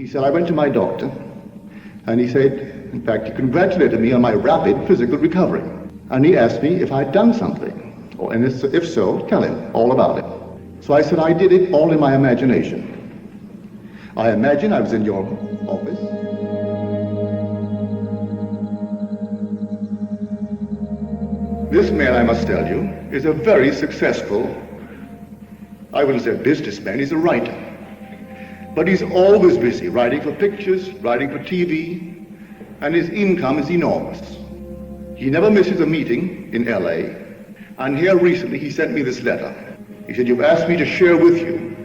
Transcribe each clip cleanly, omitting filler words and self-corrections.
He said, I went to my doctor, and he said, in fact, he congratulated me on my rapid physical recovery. And he asked me if I'd done something, and if so, tell him all about it. So I said, I did it all in my imagination. I imagined I was in your office. This man, I must tell you, is a very successful, I wouldn't say businessman, he's a writer. But he's always busy, writing for pictures, writing for TV, and his income is enormous. He never misses a meeting in LA, and here recently he sent me this letter. He said, you've asked me to share with you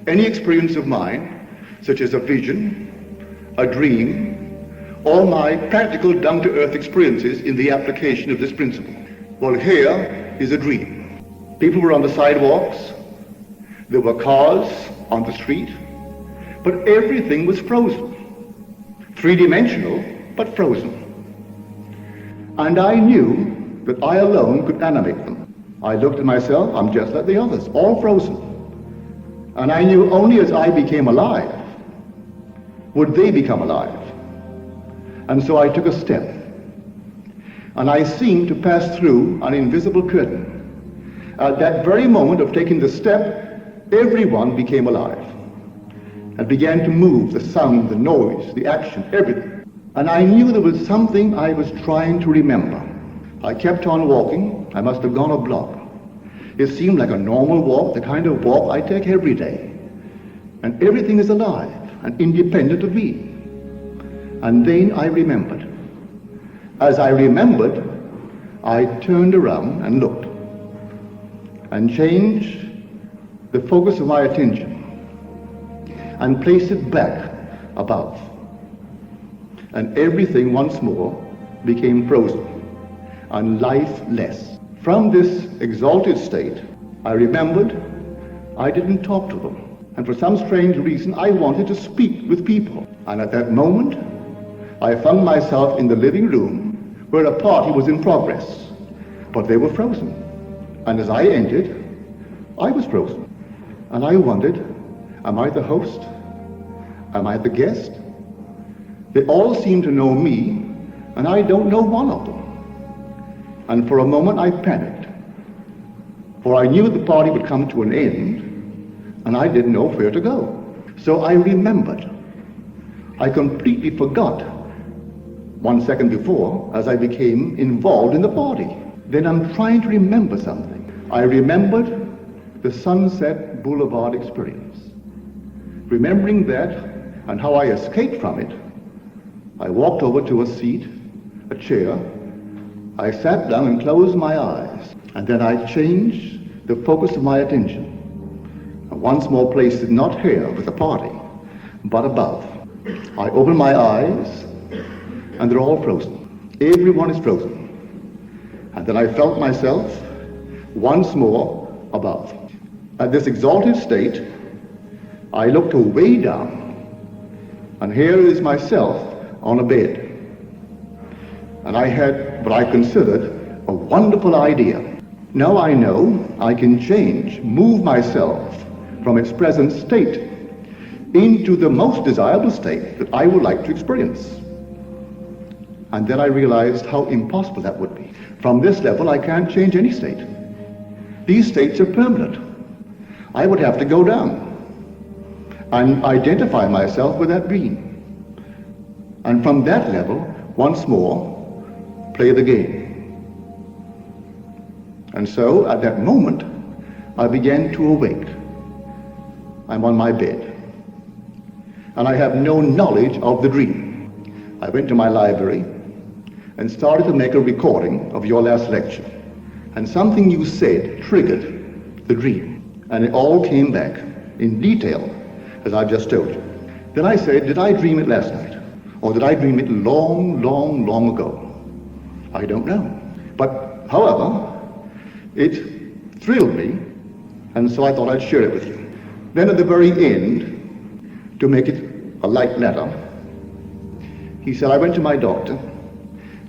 any experience of mine, such as a vision, a dream, or my practical down-to-earth experiences in the application of this principle. Well, here is a dream. People were on the sidewalks, there were cars on the street, but everything was frozen. Three-dimensional, but frozen. And I knew that I alone could animate them. I looked at myself, I'm just like the others, all frozen. And I knew only as I became alive would they become alive. And so I took a step. And I seemed to pass through an invisible curtain. At that very moment of taking the step, everyone became alive and began to move, the sound, the noise, the action, everything. And I knew there was something I was trying to remember. I kept on walking. I must have gone a block. It seemed like a normal walk, the kind of walk I take every day. And everything is alive and independent of me. And then I remembered. As I remembered, I turned around and looked and changed the focus of my attention and placed it back above. And everything once more became frozen and lifeless. From this exalted state, I remembered I didn't talk to them. And for some strange reason, I wanted to speak with people. And at that moment, I found myself in the living room where a party was in progress, but they were frozen. And as I entered, I was frozen. And I wondered, am I the host? Am I the guest? They all seem to know me, and I don't know one of them. And for a moment I panicked, for I knew the party would come to an end, and I didn't know where to go. So I remembered. I completely forgot 1 second before as I became involved in the party. Then I'm trying to remember something. I remembered the Sunset Boulevard experience. Remembering that and how I escaped from it, I walked over to a seat, a chair. I sat down and closed my eyes, and then I changed the focus of my attention and once more placed it not here with the party, but above. I opened my eyes, and they're all frozen. Everyone is frozen. And then I felt myself once more above. At this exalted state, I looked way down, and here is myself on a bed. And I had what I considered a wonderful idea. Now I know I can change, move myself from its present state into the most desirable state that I would like to experience. And then I realized how impossible that would be. From this level, I can't change any state. These states are permanent. I would have to go down and identify myself with that being. And from that level, once more, play the game. And so, at that moment, I began to awake. I'm on my bed. And I have no knowledge of the dream. I went to my library and started to make a recording of your last lecture. And something you said triggered the dream. And it all came back in detail, as I've just told you. Then I said, did I dream it last night? Or did I dream it long, long, long ago? I don't know. But, however, it thrilled me, and so I thought I'd share it with you. Then at the very end, to make it a light letter, he said, I went to my doctor,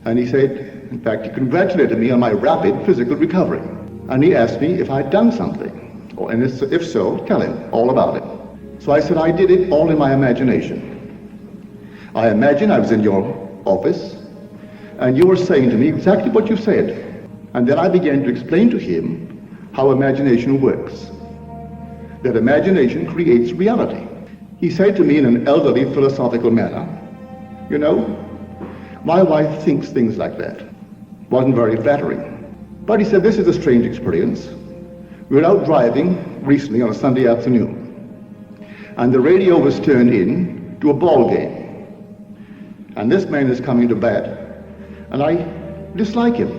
and he said, in fact, he congratulated me on my rapid physical recovery. And he asked me if I'd done something, and if so, tell him all about it. So I said, I did it all in my imagination. I imagined I was in your office, and you were saying to me exactly what you said. And then I began to explain to him how imagination works. That imagination creates reality. He said to me in an elderly philosophical manner, you know, my wife thinks things like that. Wasn't very flattering. But he said, this is a strange experience. We were out driving recently on a Sunday afternoon, and the radio was turned in to a ball game. And this man is coming to bat, and I dislike him.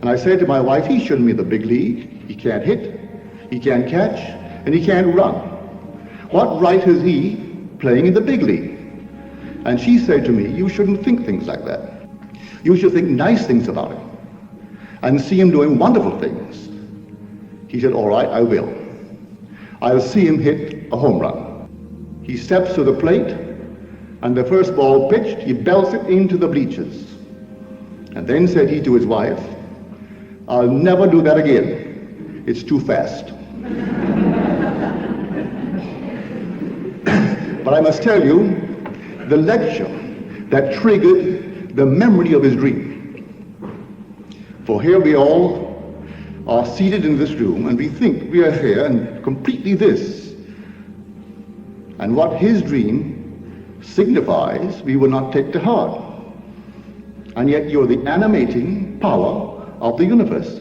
And I said to my wife, he shouldn't be in the big league. He can't hit, he can't catch, and he can't run. What right has he playing in the big league? And she said to me, you shouldn't think things like that. You should think nice things about him and see him doing wonderful things. He said, all right, I will. I'll see him hit a home run. He steps to the plate, and the first ball pitched, he belts it into the bleachers. And then said he to his wife, I'll never do that again. It's too fast. But I must tell you, the lecture that triggered the memory of his dream. For here we all are seated in this room, and we think we are here and completely this. And what his dream signifies, we will not take to heart. And yet you're the animating power of the universe.